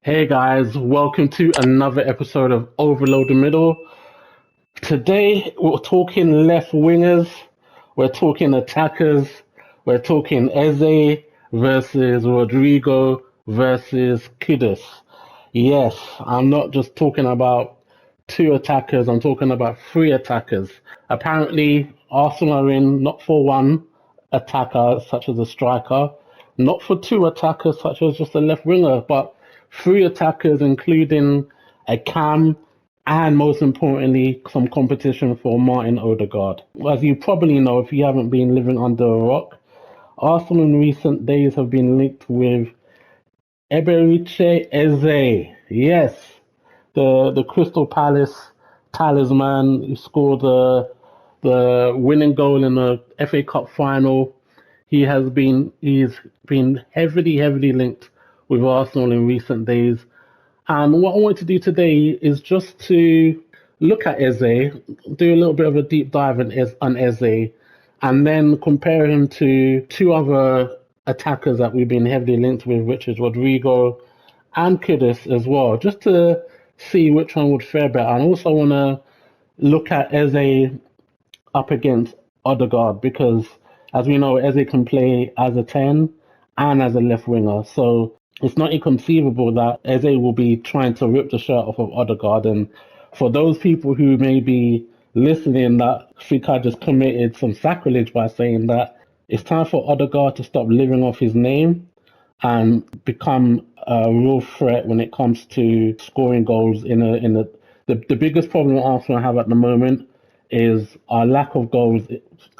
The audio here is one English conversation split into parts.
Hey guys, welcome to another episode of Overload the Middle. Today we're talking left wingers, we're talking attackers, we're talking Eze versus Rodrygo versus Kudus. Yes, I'm not just talking about two attackers, I'm talking about three attackers. Apparently, Arsenal are in not for one attacker, such as a striker, not for two attackers, such as just a left winger, but three attackers, including a cam, and most importantly, some competition for Martin Ødegaard. As you probably know, if you haven't been living under a rock, Arsenal in recent days have been linked with Eberechi Eze. Yes, the Crystal Palace talisman who scored the winning goal in the FA Cup final. He's been heavily linked with Arsenal in recent days. And what I want to do today is just to look at Eze, do a little bit of a deep dive on Eze, and then compare him to two other attackers that we've been heavily linked with, which is Rodrygo and Kudus as well, just to see which one would fare better. And also want to look at Eze up against Odegaard because, as we know, Eze can play as a 10 and as a left winger. So it's not inconceivable that Eze will be trying to rip the shirt off of Odegaard. And for those people who may be listening that think I just committed some sacrilege by saying that, it's time for Odegaard to stop living off his name and become a real threat when it comes to scoring goals the biggest problem Arsenal have at the moment is our lack of goals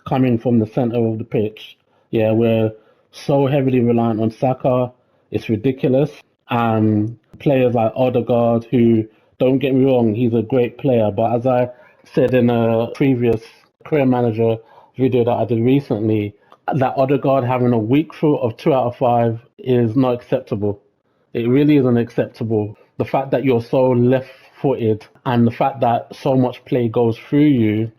coming from the center of the pitch. Yeah, we're so heavily reliant on Saka. It's ridiculous. Players like Odegaard, who, don't get me wrong, he's a great player, but as I said in a previous career manager video that I did recently, that Odegaard having a weak foot of 2 out of 5 is not acceptable. It really isn't acceptable. The fact that you're so left-footed and the fact that so much play goes through you,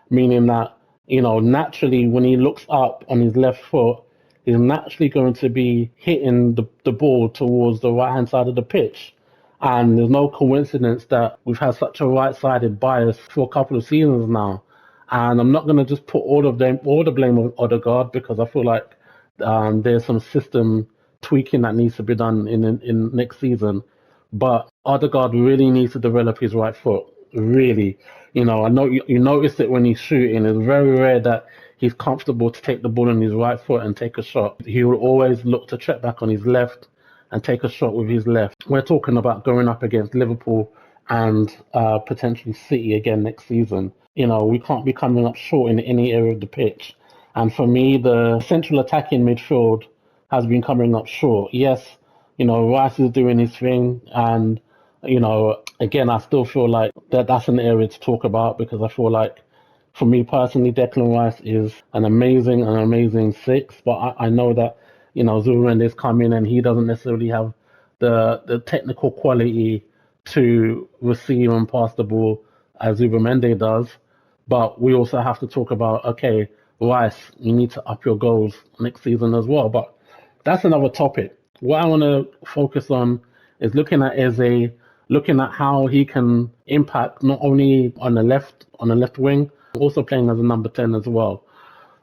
meaning that, naturally when he looks up on his left foot, he's naturally going to be hitting the ball towards the right-hand side of the pitch. And there's no coincidence that we've had such a right-sided bias for a couple of seasons now. And I'm not going to just put all the blame on Odegaard because I feel like there's some system tweaking that needs to be done in next season. But Odegaard really needs to develop his right foot. Really, I know you notice it when he's shooting. It's very rare that he's comfortable to take the ball on his right foot and take a shot. He will always look to check back on his left and take a shot with his left. We're talking about going up against Liverpool and potentially City again next season. We can't be coming up short in any area of the pitch. And for me, the central attacking midfield has been coming up short. Yes, Rice is doing his thing. And, again, I still feel like that's an area to talk about because I feel like, for me personally, Declan Rice is an amazing six. But I know that, Zubimendi's come in and he doesn't necessarily have the technical quality to receive and pass the ball as Zubimendi does. But we also have to talk about, okay, Rice, you need to up your goals next season as well. But that's another topic. What I want to focus on is looking at Eze, looking at how he can impact not only on the left wing, also playing as a number 10 as well.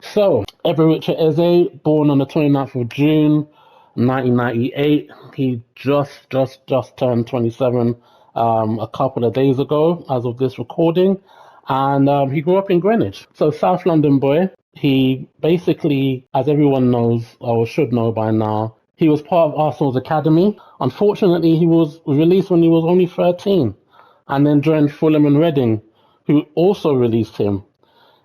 So, Eberechi Eze, born on the 29th of June, 1998. He just turned 27 a couple of days ago as of this recording. And he grew up in Greenwich. So, South London boy. He basically, as everyone knows, or should know by now, he was part of Arsenal's academy. Unfortunately, he was released when he was only 13 and then joined Fulham and Reading, who also released him.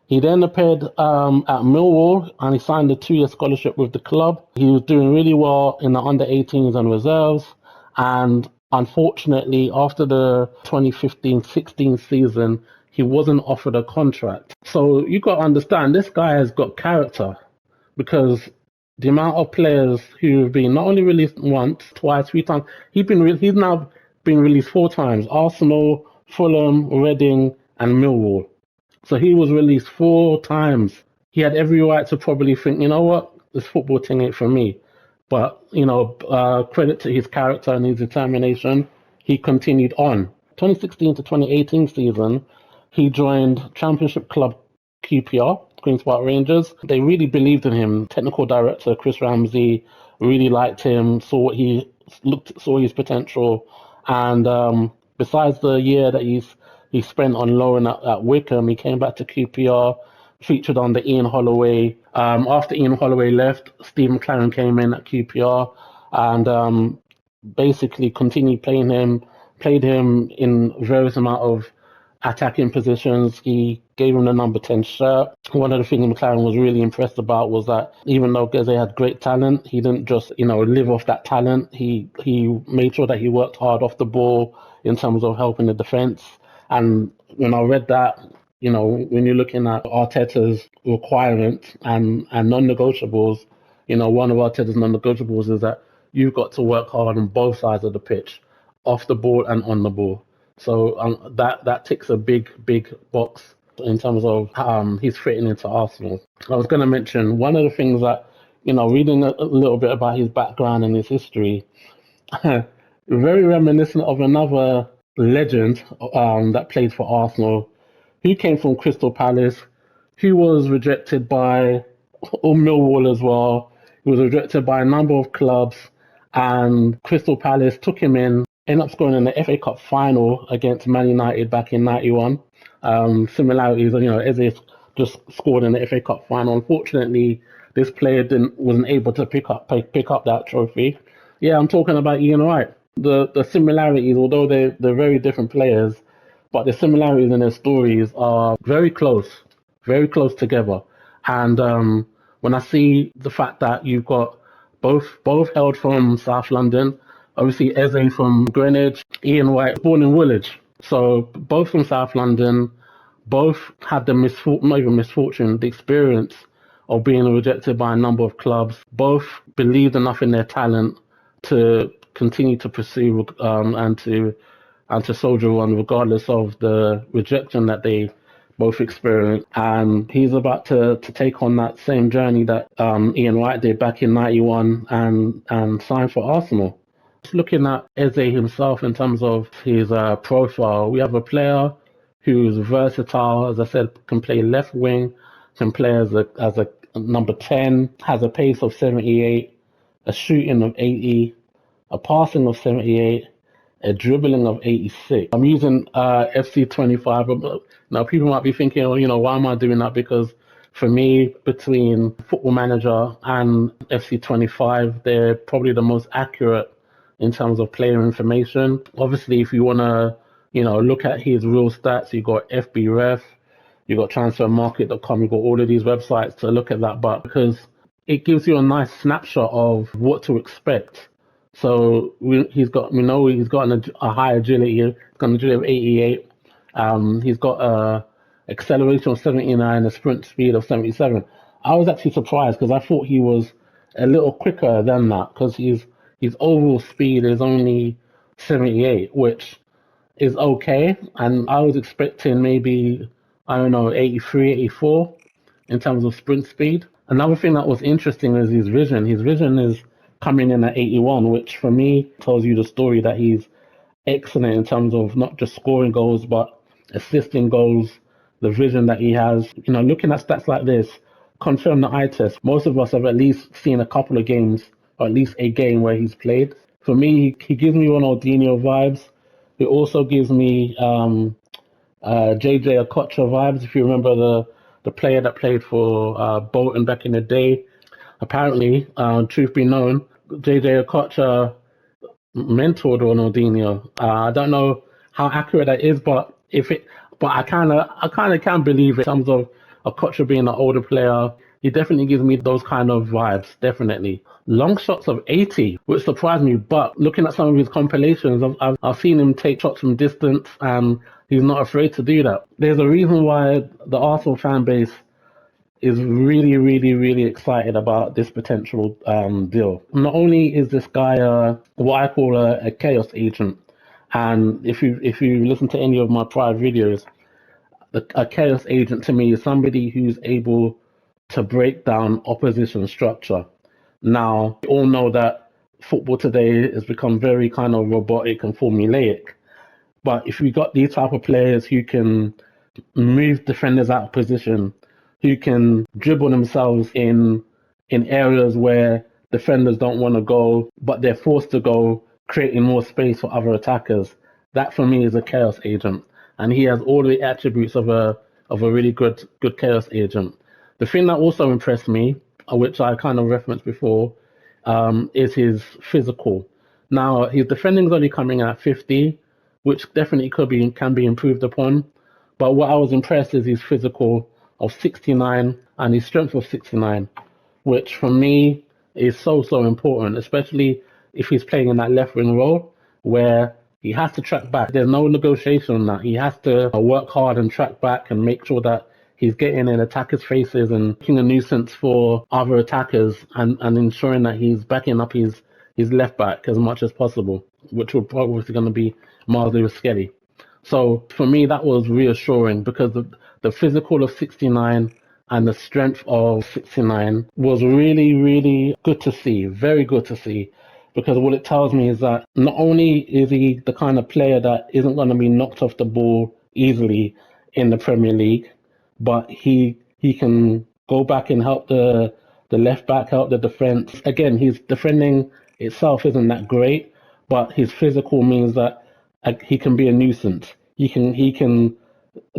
He then appeared at Millwall and he signed a 2-year scholarship with the club. He was doing really well in the under-18s and reserves. And unfortunately, after the 2015-16 season, he wasn't offered a contract. So you got to understand, this guy has got character because the amount of players who have been not only released once, twice, 3 times, he's now been released 4 times. Arsenal, Fulham, Reading, and Millwall. So he was released 4 times. He had every right to probably think, you know what, this football thing ain't for me. But, credit to his character and his determination, he continued on. 2016 to 2018 season, he joined Championship club QPR, Queen's Park Rangers. They really believed in him. Technical director Chris Ramsey really liked him, saw his potential, and besides the year that he spent on loan at Wickham, he came back to QPR, featured under Ian Holloway. After Ian Holloway left, Steve McLaren came in at QPR and basically continued playing him, played him in various amount of attacking positions. He gave him the number 10 shirt. One of the things McLaren was really impressed about was that even though Eze had great talent, he didn't just, live off that talent. He made sure that he worked hard off the ball in terms of helping the defense. And when I read that, when you're looking at Arteta's requirements and non-negotiables, one of Arteta's non-negotiables is that you've got to work hard on both sides of the pitch, off the ball and on the ball. So that ticks a big box in terms of his fitting into Arsenal. I was going to mention one of the things that, reading a little bit about his background and his history, very reminiscent of another legend that played for Arsenal, who came from Crystal Palace, who was rejected by Millwall as well. He was rejected by a number of clubs, and Crystal Palace took him in, ended up scoring in the FA Cup final against Man United back in '91. Similarities, Eze just scored in the FA Cup final. Unfortunately, this player wasn't able to pick up that trophy. Yeah, I'm talking about Ian Wright. The similarities, although they're very different players, but the similarities in their stories are very close together. And when I see the fact that you've got both held from South London, obviously Eze from Greenwich, Ian White born in Woolwich, so both from South London, both had the the experience of being rejected by a number of clubs. Both believed enough in their talent to continue to pursue and to soldier on regardless of the rejection that they both experienced. And he's about to take on that same journey that Ian Wright did back in '91 and sign for Arsenal. Just looking at Eze himself in terms of his profile, we have a player who's versatile. As I said, can play left wing, can play as a number 10, has a pace of 78, a shooting of 80, a passing of 78, a dribbling of 86. I'm using FC25. Now, people might be thinking, why am I doing that? Because for me, between Football Manager and FC25, they're probably the most accurate in terms of player information. Obviously, if you want to, look at his real stats, you got FBref, you got transfermarket.com, you got all of these websites to look at that, but because it gives you a nice snapshot of what to expect. So he's got a high agility. He's got an agility of 88. He's got a acceleration of 79, a sprint speed of 77. I was actually surprised because I thought he was a little quicker than that because his overall speed is only 78, which is okay. And I was expecting maybe, 83, 84 in terms of sprint speed. Another thing that was interesting is his vision. His vision is coming in at 81, which for me tells you the story that he's excellent in terms of not just scoring goals, but assisting goals, the vision that he has. Looking at stats like this, confirm the eye test. Most of us have at least seen a couple of games, or at least a game where he's played. For me, he gives me Ronaldinho vibes. It also gives me JJ Okocha vibes. If you remember the player that played for Bolton back in the day, apparently, truth be known, JJ Okocha mentored Ronaldinho. I don't know how accurate that is, but I kind of can believe it in terms of Okocha being an older player. He definitely gives me those kind of vibes, definitely. Long shots of 80, which surprised me, but looking at some of his compilations, I've seen him take shots from distance, and he's not afraid to do that. There's a reason why the Arsenal fan base is really, really, really excited about this potential deal. Not only is this guy what I call a chaos agent, and if you listen to any of my prior videos, a chaos agent to me is somebody who's able to break down opposition structure. Now, we all know that football today has become very kind of robotic and formulaic. But if you got these type of players who can move defenders out of position, who can dribble themselves in areas where defenders don't want to go, but they're forced to go, creating more space for other attackers, that for me is a chaos agent. And he has all the attributes of a really good chaos agent. The thing that also impressed me, which I kind of referenced before, is his physical. Now his defending is only coming at 50, which definitely can be improved upon. But what I was impressed is his physical of 69 and his strength of 69, which for me is so important, especially if he's playing in that left wing role where he has to track back. There's no negotiation on that. He has to work hard and track back and make sure that he's getting in attackers' faces and making a nuisance for other attackers and ensuring that he's backing up his left back as much as possible, which will probably going to be Miles Lewis-Skelly. So for me, that was reassuring because the physical of 69 and the strength of 69 was really good to see, very good to see. Because what it tells me is that not only is he the kind of player that isn't going to be knocked off the ball easily in the Premier League, but he can go back and help the left back, help the defense. Again, his defending itself isn't that great, but his physical means that he can be a nuisance. He can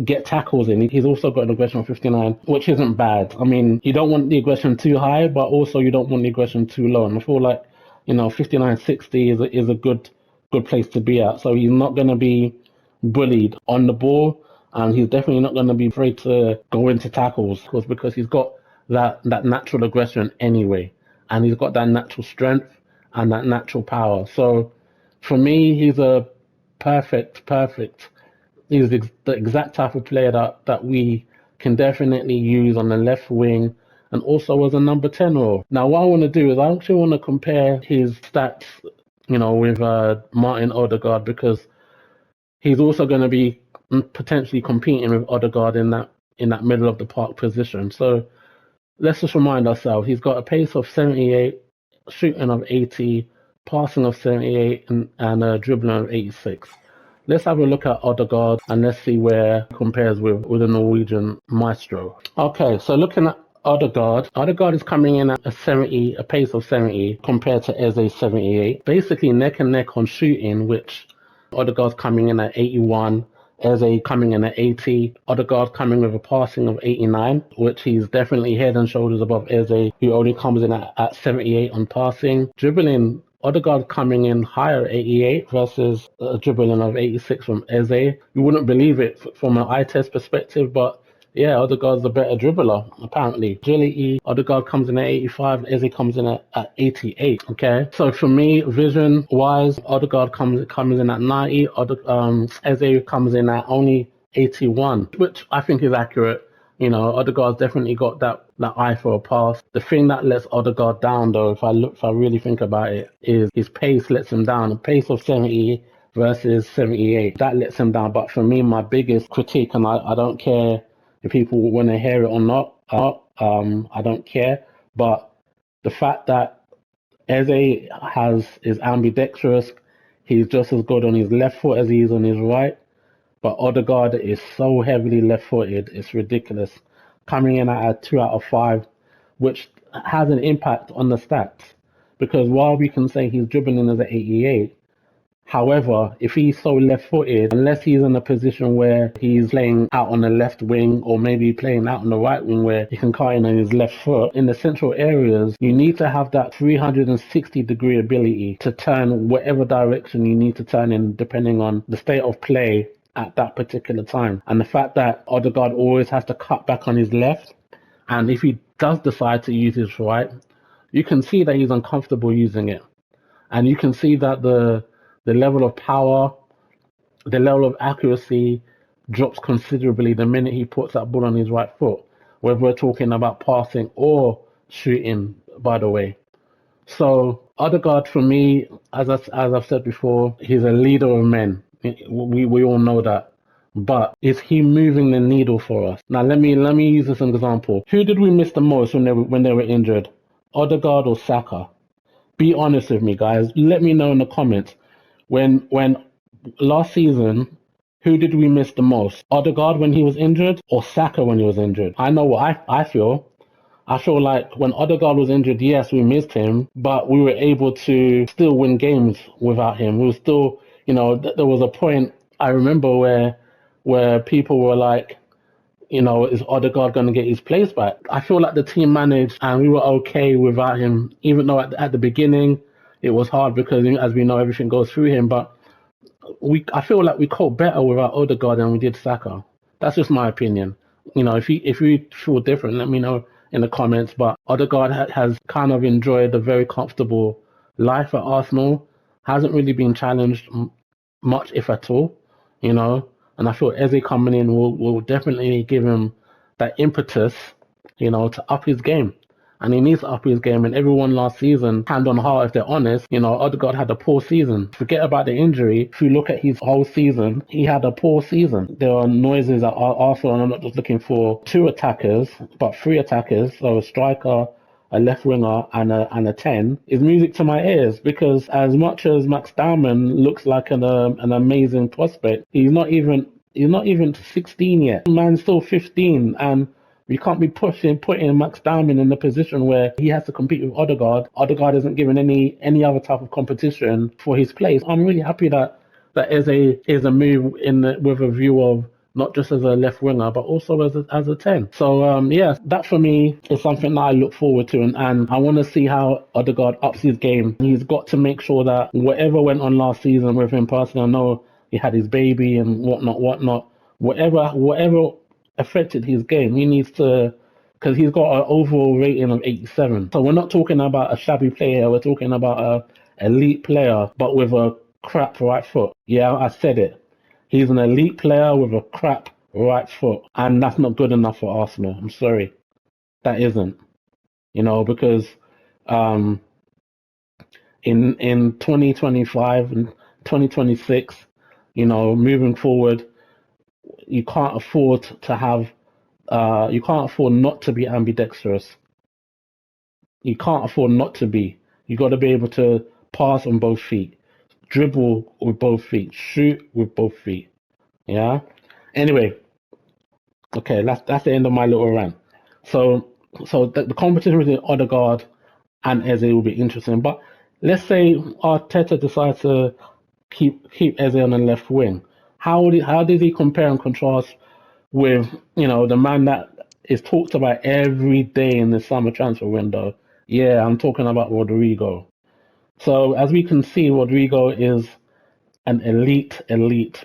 get tackles in. He's also got an aggression of 59, which isn't bad. I mean, you don't want the aggression too high, but also you don't want the aggression too low. And I feel like 59, 60 is a good place to be at. So he's not going to be bullied on the ball, and he's definitely not going to be afraid to go into tackles because he's got that natural aggression anyway, and he's got that natural strength and that natural power. So for me, he's a perfect. He's the exact type of player that we can definitely use on the left wing and also as a number 10 role. Now, what I want to do is I actually want to compare his stats, with Martin Ødegaard, because he's also going to be potentially competing with Odegaard in that middle of the park position. So let's just remind ourselves, he's got a pace of 78, shooting of 80, passing of 78, and a dribbling of 86. Let's have a look at Odegaard and let's see where he compares with the Norwegian maestro. Okay, so looking at Odegaard is coming in at a pace of 70 compared to Eze's 78. Basically neck and neck on shooting, which Odegaard's coming in at 81, Eze coming in at 80, Odegaard coming with a passing of 89, which he's definitely head and shoulders above Eze, who only comes in at 78 on passing. Dribbling, Odegaard coming in higher, 88, versus a dribbling of 86 from Eze. You wouldn't believe it from an eye test perspective, but yeah, Odegaard's a better dribbler, apparently. Agility, Odegaard comes in at 85, Eze comes in at 88, okay? So for me, vision-wise, Odegaard comes in at 90, Eze comes in at only 81, which I think is accurate. Odegaard's definitely got that eye for a pass. The thing that lets Odegaard down, though, if I really think about it, is his pace lets him down. A pace of 70 versus 78, that lets him down. But for me, my biggest critique, and I don't care if people want to hear it or not, I don't care. But the fact that Eze is ambidextrous, he's just as good on his left foot as he is on his right. But Odegaard is so heavily left-footed, it's ridiculous. Coming in at a 2 out of 5, which has an impact on the stats. Because while we can say he's dribbling as an 88, however, if he's so left-footed, unless he's in a position where he's playing out on the left wing or maybe playing out on the right wing where he can cut in on his left foot, in the central areas, you need to have that 360-degree ability to turn whatever direction you need to turn in depending on the state of play at that particular time. And the fact that Odegaard always has to cut back on his left, and if he does decide to use his right, you can see that he's uncomfortable using it. And you can see that the level of power, the level of accuracy drops considerably the minute he puts that ball on his right foot, whether we're talking about passing or shooting, by the way. So Odegaard, for me, as I've said before, he's a leader of men. We all know that. But is he moving the needle for us? Now let me use this as an example. Who did we miss the most when they were injured? Odegaard or Saka? Be honest with me, guys. Let me know in the comments. When last season, who did we miss the most? Odegaard when he was injured or Saka when he was injured? I know what I feel. I feel like when Odegaard was injured, yes, we missed him, but we were able to still win games without him. We were still, there was a point I remember where people were like, is Odegaard going to get his place back? I feel like the team managed and we were okay without him, even though at the beginning it was hard because, as we know, everything goes through him. But I feel like we coped better without Odegaard than we did Saka. That's just my opinion. If you feel different, let me know in the comments. But Odegaard has kind of enjoyed a very comfortable life at Arsenal. Hasn't really been challenged much, if at all. And I feel Eze coming in will definitely give him that impetus, to up his game. And he needs to up his game. And everyone last season, hand on heart, if they're honest, Odegaard had a poor season. Forget about the injury. If you look at his whole season, he had a poor season. There are noises at Arsenal, and I'm not just looking for 2 attackers, but 3 attackers. So a striker, a left winger, and a 10 is music to my ears, because as much as Max Dowman looks like an amazing prospect, he's not even 16 yet. Man's still 15, and we can't be putting Max Dowman in the position where he has to compete with Odegaard. Odegaard isn't given any other type of competition for his place. I'm really happy that Eze is a move with a view of not just as a left winger, but also as a 10. So, that for me is something that I look forward to. And I want to see how Odegaard ups his game. He's got to make sure that whatever went on last season with him personally, I know he had his baby and whatnot, whatever affected his game, he needs to, because he's got an overall rating of 87. So we're not talking about a shabby player, we're talking about a elite player, but with a crap right foot. Yeah, I said it. He's an elite player with a crap right foot, and that's not good enough for Arsenal. I'm sorry, that isn't. Because in 2025 and 2026, moving forward, you can't afford to have. You can't afford not to be ambidextrous. You can't afford not to be. You got to be able to pass on both feet, dribble with both feet, shoot with both feet. Yeah. Anyway, okay, that's the end of my little rant. So the competition between Odegaard and Eze will be interesting. But let's say Arteta decides to keep Eze on the left wing. How does he compare and contrast with the man that is talked about every day in the summer transfer window? Yeah, I'm talking about Rodrygo. So as we can see, Rodrygo is an elite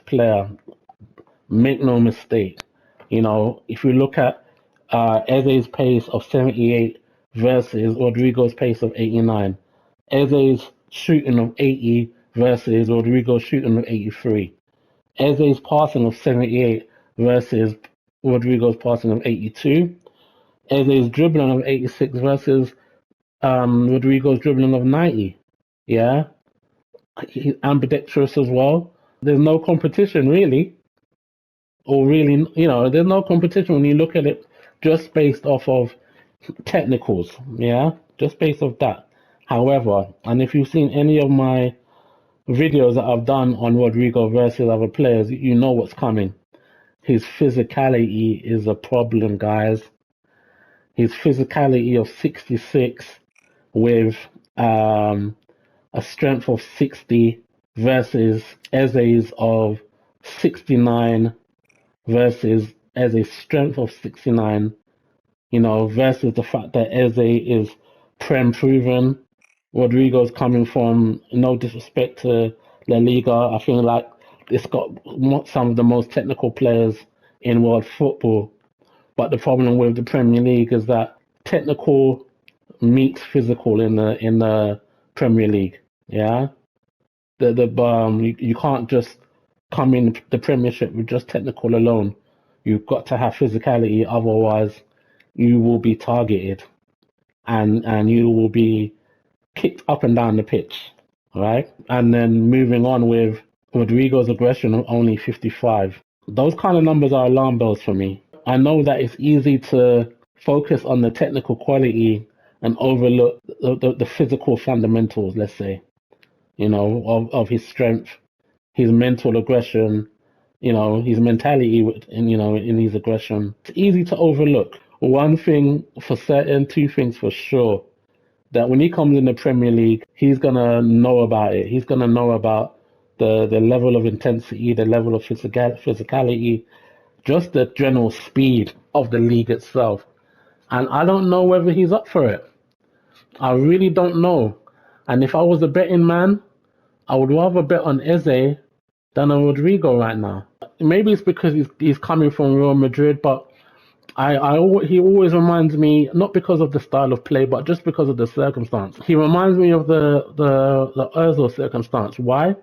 player. Make no mistake. If you look at Eze's pace of 78 versus Rodrygo's pace of 89, Eze's shooting of 80 versus Rodrygo's shooting of 83, Eze's passing of 78 versus Rodrygo's passing of 82, Eze's dribbling of 86 versus Rodrygo's dribbling of 90. Yeah, he's ambidextrous as well. There's no competition really. Or really, there's no competition when you look at it just based off of technicals, yeah? Just based off that. However, and if you've seen any of my videos that I've done on Rodrygo versus other players, you know what's coming. His physicality is a problem, guys. His physicality of 66 with a strength of 60 versus Eze's of 69 versus Eze's strength of 69, versus the fact that Eze is Prem proven. Rodrygo's coming from, no disrespect to La Liga, I feel like it's got some of the most technical players in world football. But the problem with the Premier League is that technical meets physical in the Premier League. Yeah, you can't just come in the Premiership with just technical alone. You've got to have physicality, otherwise you will be targeted and you will be kicked up and down the pitch, right? And then moving on with Rodrygo's aggression of only 55. Those kind of numbers are alarm bells for me. I know that it's easy to focus on the technical quality and overlook the physical fundamentals, let's say, of his strength, his mental aggression, his mentality, in his aggression. It's easy to overlook. One thing for certain, two things for sure, that when he comes in the Premier League, he's gonna know about it. He's gonna know about the level of intensity, the level of physicality, just the general speed of the league itself. And I don't know whether he's up for it. I really don't know. And if I was a betting man, I would rather bet on Eze than on Rodrygo right now. Maybe it's because he's coming from Real Madrid, but he always reminds me, not because of the style of play, but just because of the circumstance. He reminds me of the Ozil circumstance. Why?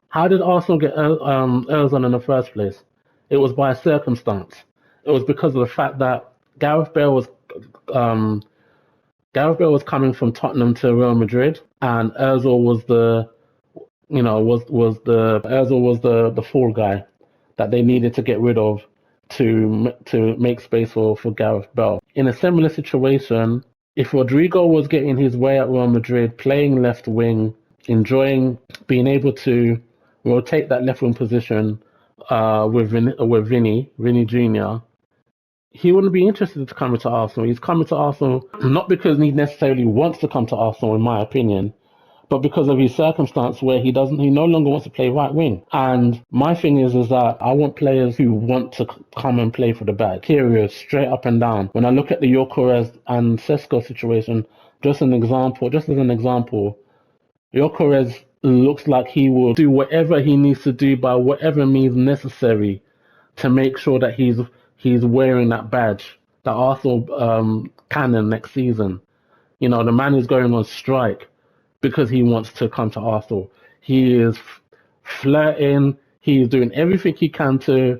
How did Arsenal get Ozil in the first place? It was by circumstance. It was because of the fact that Gareth Bale was coming from Tottenham to Real Madrid, and Ozil was the fall guy that they needed to get rid of to make space for Gareth Bale. In a similar situation, if Rodrygo was getting his way at Real Madrid, playing left wing, enjoying being able to rotate that left wing position with Vinny Jr., he wouldn't be interested to come to Arsenal. He's coming to Arsenal not because he necessarily wants to come to Arsenal, in my opinion, but because of his circumstance where he no longer wants to play right wing. And my thing is that I want players who want to come and play for the bag, period, straight up and down. When I look at the Gyökeres and Sesko situation, just as an example, Gyökeres looks like he will do whatever he needs to do by whatever means necessary to make sure that he's wearing that badge, that Arsenal cannon next season. The man is going on strike because he wants to come to Arsenal. He is flirting. He's doing everything he can to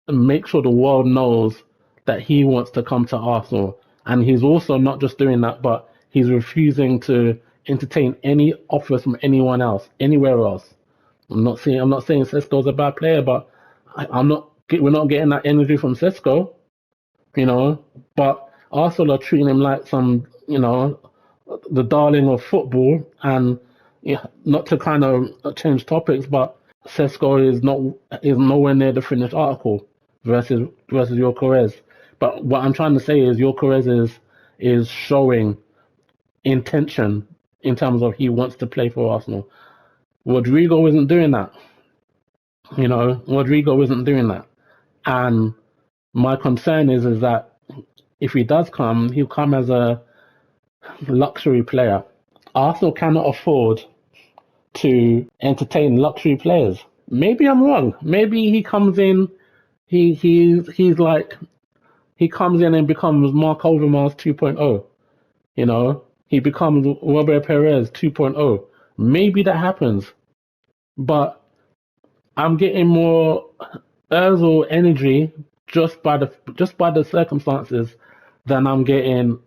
make sure the world knows that he wants to come to Arsenal. And he's also not just doing that, but he's refusing to entertain any offers from anyone else, anywhere else. I'm not saying Sesko's a bad player, but we're not getting that energy from Sesko, but Arsenal are treating him like some, the darling of football. And not to kind of change topics, but Sesko is nowhere near the finished article versus Gyökeres. But what I'm trying to say is Gyökeres is showing intention in terms of he wants to play for Arsenal. Rodrygo isn't doing that. Rodrygo isn't doing that. And my concern is that if he does come, he'll come as a luxury player. Arsenal cannot afford to entertain luxury players. Maybe I'm wrong. Maybe he comes in, he comes in and becomes Mark Overmars 2.0. He becomes Robert Perez 2.0. Maybe that happens. But I'm getting more Ozil energy just by the circumstances than I'm getting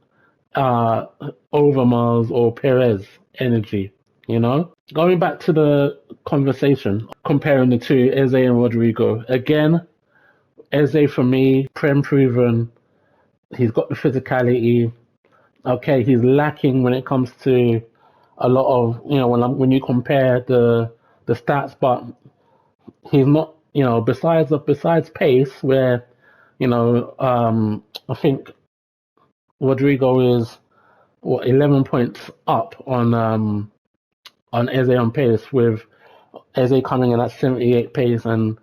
Overmars or Perez energy. Going back to the conversation, comparing the two, Eze and Rodrygo. Again, Eze for me, Prem proven. He's got the physicality. Okay, he's lacking when it comes to a lot of when you compare the stats, but he's not besides pace, where I think Rodrygo is 11 points up on Eze on pace, with Eze coming in at 78 pace and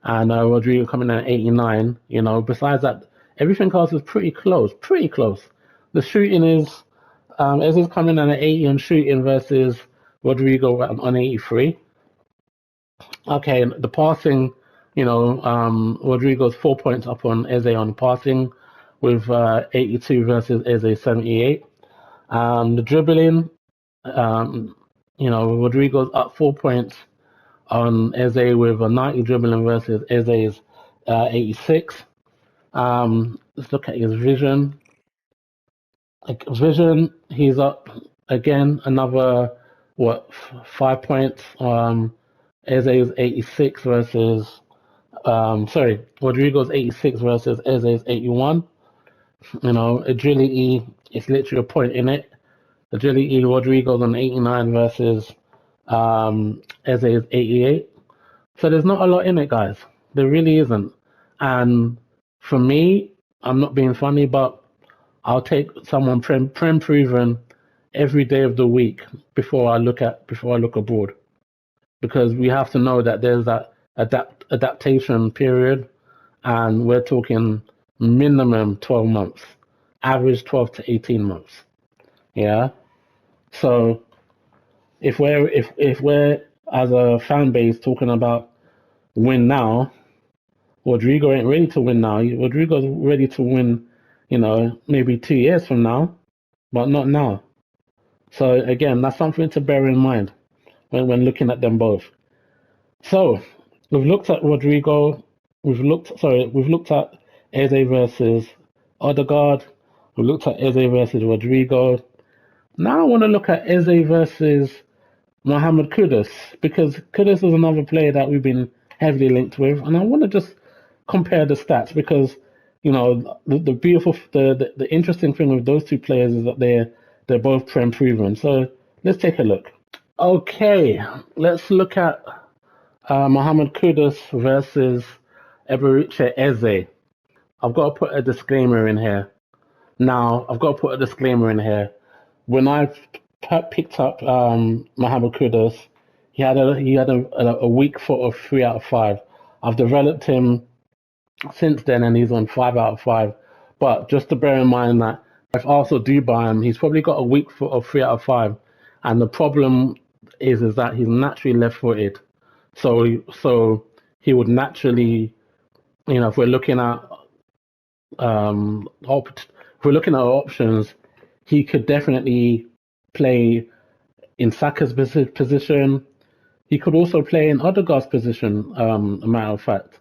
Rodrygo coming in at 89. Besides that, everything else is pretty close. The shooting is Eze's coming in at 80 on shooting versus Rodrygo on 83. Okay, the passing, Rodrygo's 4 points up on Eze on passing, with 82 versus Eze 78. The dribbling, Rodrygo's up 4 points on Eze with a 90 dribbling versus Eze's 86. Let's look at his vision. He's up again, another 5 points. Eze's 86 versus Rodrygo's 86 versus Eze's 81. Agility is literally a point in it. Agility, Rodrygo's on 89 versus Eze is 88. So there's not a lot in it, guys. There really isn't. And for me, I'm not being funny, but I'll take someone prem proven every day of the week before I look abroad, because we have to know that there's that adaptation period, and we're talking minimum 12 months, average 12 to 18 months. Yeah. So if we're as a fan base talking about win now, Rodrygo ain't ready to win now. Rodrygo's ready to win, maybe 2 years from now, but not now. So again, that's something to bear in mind when looking at them both. So we've looked at Rodrygo, we've looked at Eze versus Odegaard, we've looked at Eze versus Rodrygo. Now I want to look at Eze versus Mohamed Kudus, because Kudus is another player that we've been heavily linked with, and I want to just compare the stats, because the beautiful the interesting thing with those two players is that they're both prem proven. So let's take a look. Okay, let's look at Mohamed Kudus versus Eberechi Eze. I've got to put a disclaimer in here. When I picked up Mohamed Kudus, he had a weak foot of 3 out of 5. I've developed him since then, and he's on 5 out of 5. But just to bear in mind that if Arsenal do buy him, he's probably got a weak foot of 3 out of 5, and the problem is that he's naturally left-footed. So he would naturally, if we're looking at options, he could definitely play in Saka's position. He could also play in Odegaard's position, a matter of fact,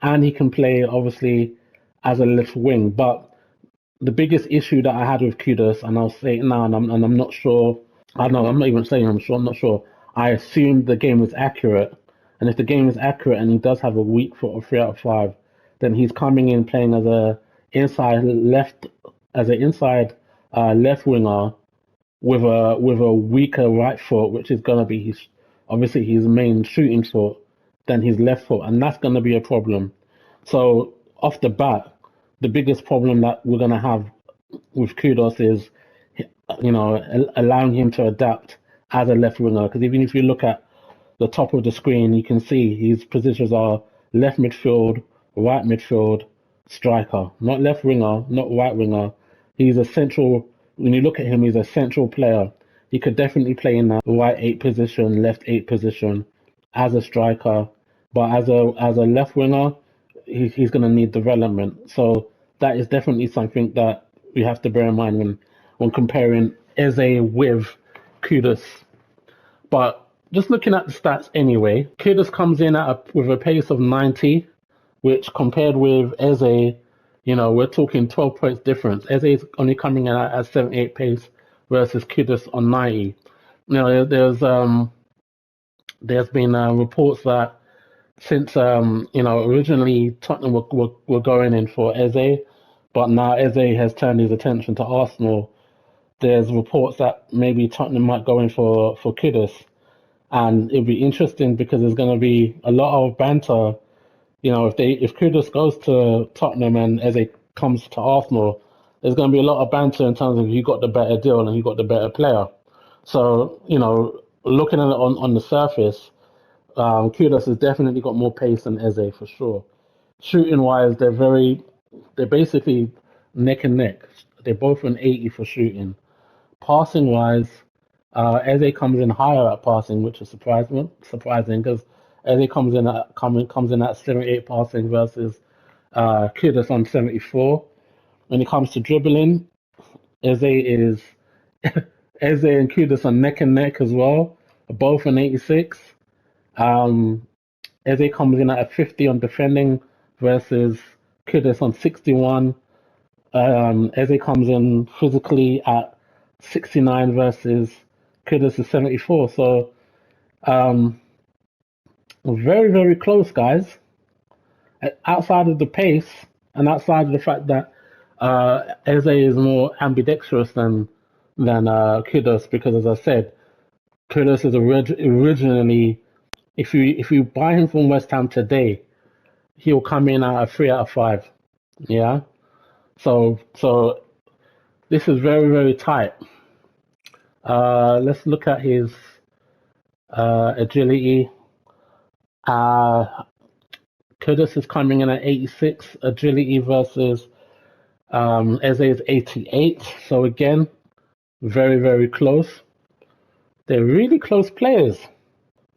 and he can play obviously as a left wing. But the biggest issue that I had with Kudus, and I'll say it now, and I'm not sure. I know I'm not even saying I'm sure. I'm not sure. I assumed the game was accurate, and if the game is accurate and he does have a weak foot of 3 out of 5, then he's coming in playing as an inside left winger with a weaker right foot, which is gonna be obviously his main shooting foot, than his left foot, and that's gonna be a problem. So off the bat, the biggest problem that we're gonna have with Kudus is, allowing him to adapt as a left winger. Because even if you look at the top of the screen, you can see his positions are left midfield, right midfield, striker. Not left winger, not right winger. He's a central. When you look at him, he's a central player. He could definitely play in that right 8 position, left 8 position as a striker, but as a left winger, he's going to need development. So that is definitely something that we have to bear in mind when comparing Eze with Kudus. But just looking at the stats anyway, Kudus comes in with a pace of 90, which compared with Eze, we're talking 12 points difference. Eze is only coming in at 78 pace versus Kudus on 90. There's been reports that since originally Tottenham were going in for Eze, but now Eze has turned his attention to Arsenal. There's reports that maybe Tottenham might go in for Kudus, and it'll be interesting because there's going to be a lot of banter. If Kudus goes to Tottenham and Eze comes to Arsenal, there's going to be a lot of banter in terms of who got the better deal and who got the better player. So looking at it on the surface, Kudus has definitely got more pace than Eze for sure. Shooting wise, they're basically neck and neck. They're both an 80 for shooting. Passing wise, Eze comes in higher at passing, which is surprising because Eze comes in at 78 passing versus Kudus on 74. When it comes to dribbling, Eze and Kudus are neck and neck as well, both an 86. Eze comes in at 50 on defending versus Kudus on 61. Eze comes in physically at 69 versus Kudus is 74. So very, very close, guys. Outside of the pace and outside of the fact that Eze is more ambidextrous than Kudus because, as I said, Kudus is originally, if you buy him from West Ham today, he'll come in at a 3 out of 5. Yeah. So this is very, very tight. Let's look at his agility. Kudus is coming in at 86 agility versus Eze is 88. So again, very, very close. They're really close players.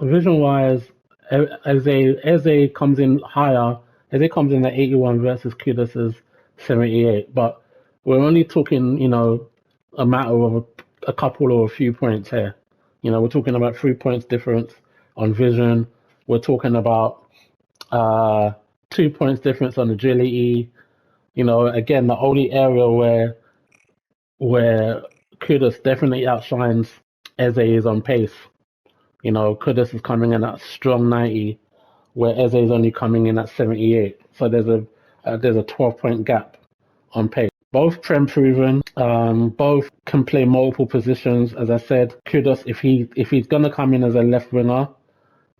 Vision-wise, Eze comes in higher. Eze comes in at 81 versus Kudus is 78. But we're only talking, a matter of a couple or a few points here. We're talking about 3 points difference on vision. We're talking about 2 points difference on agility. Again, the only area where Kudus definitely outshines Eze is on pace. Kudus is coming in at strong 90, where Eze is only coming in at 78. So there's a 12-point gap on pace. Both trend proven. Both can play multiple positions. As I said, Kudus, if he's gonna come in as a left winger,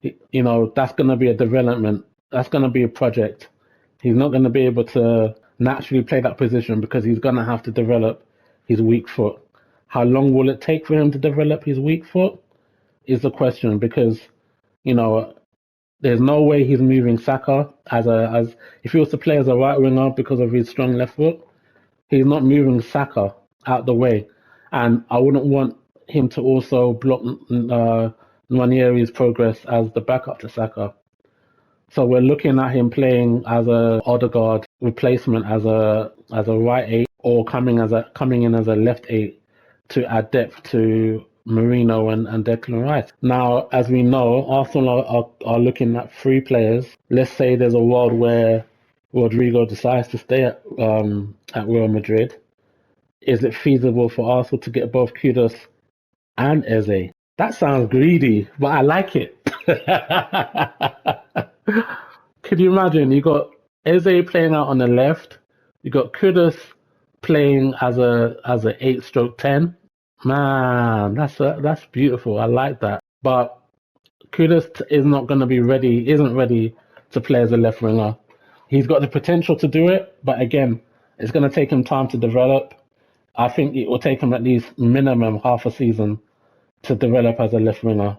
that's gonna be a development. That's gonna be a project. He's not gonna be able to naturally play that position because he's gonna have to develop his weak foot. How long will it take for him to develop his weak foot is the question, because there's no way he's moving Saka as if he was to play as a right winger because of his strong left foot. He's not moving Saka out the way, and I wouldn't want him to also block Nwaneri's progress as the backup to Saka. So we're looking at him playing as a Odegaard replacement as a right 8, or coming in as a left 8 to add depth to Marino and Declan Rice. Now, as we know, Arsenal are looking at 3 players. Let's say there's a world where Rodrygo decides to stay at Real Madrid. Is it feasible for Arsenal to get both Kudus and Eze? That sounds greedy, but I like it. Could you imagine? You got Eze playing out on the left. You got Kudus playing as a 8/10. Man, that's beautiful. I like that. But Kudus isn't ready to play as a left winger. He's got the potential to do it, but again, it's going to take him time to develop. I think it will take him at least minimum half a season to develop as a left winger.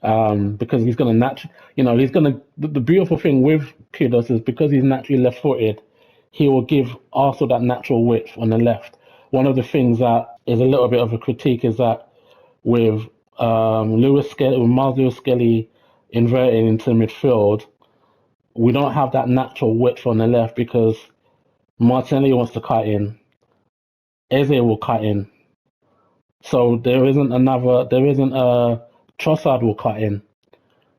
Because he's going to the beautiful thing with Kudus is because he's naturally left-footed, he will give Arsenal that natural width on the left. One of the things that is a little bit of a critique is that with Miles Lewis-Skelly inverting into midfield, we don't have that natural width on the left because Martinelli wants to cut in, Eze will cut in, so there isn't a Trossard will cut in,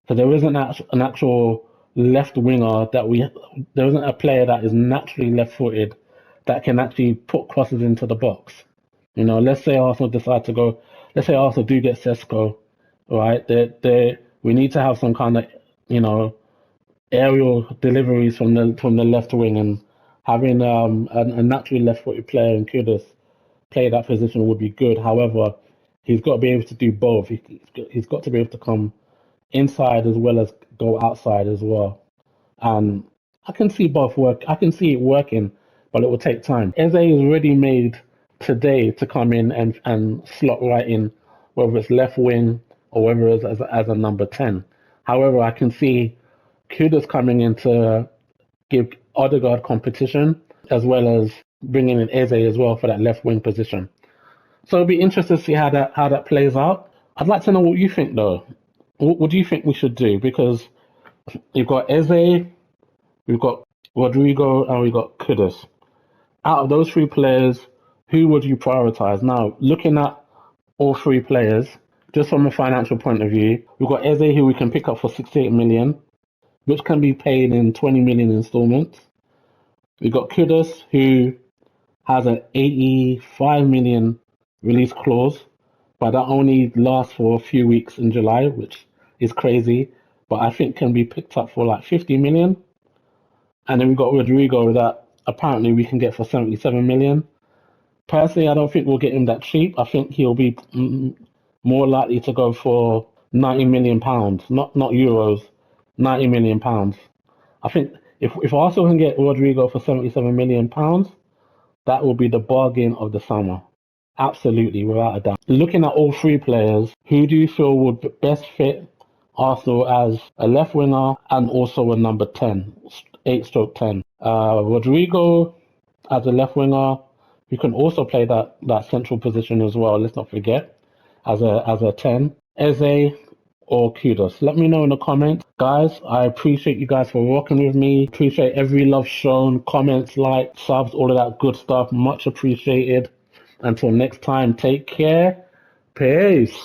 so there isn't an actual left winger there isn't a player that is naturally left-footed that can actually put crosses into the box. Let's say Arsenal decide to go. Let's say Arsenal do get Sesko, right? We need to have some kind of aerial deliveries from the left wing, and having a naturally left-footed player in Kudus play that position would be good. However, he's got to be able to do both. He's got to be able to come inside as well as go outside as well. And I can see both work. I can see it working, but it will take time. Eze is ready made today to come in and slot right in, whether it's left wing or whether it's as a number 10. However, I can see Kudus coming in to give Odegaard competition, as well as bringing in Eze as well for that left wing position. So it'll be interesting to see how that plays out. I'd like to know what you think, though. What do you think we should do? Because you've got Eze, we've got Rodrygo, and we've got Kudus. Out of those 3 players, who would you prioritize? Now, looking at all 3 players, just from a financial point of view, we've got Eze, who we can pick up for 68 million, which can be paid in 20 million installments. We've got Kudus, who has an 85 million release clause, but that only lasts for a few weeks in July, which is crazy, but I think can be picked up for like 50 million. And then we've got Rodrygo that apparently we can get for 77 million. Personally, I don't think we'll get him that cheap. I think he'll be more likely to go for 90 million pounds, not euros, 90 million pounds. I think if Arsenal can get Rodrygo for 77 million pounds, that will be the bargain of the summer. Absolutely, without a doubt. Looking at all three players, who do you feel would best fit Arsenal as a left winger and also a number 10, 8/10? Rodrygo as a left winger, who can also play that central position as well, let's not forget, as a 10. Eze or Kudus. Let me know in the comments. Guys, I appreciate you guys for rocking with me. Appreciate every love shown, comments, likes, subs, all of that good stuff. Much appreciated. Until next time, take care. Peace.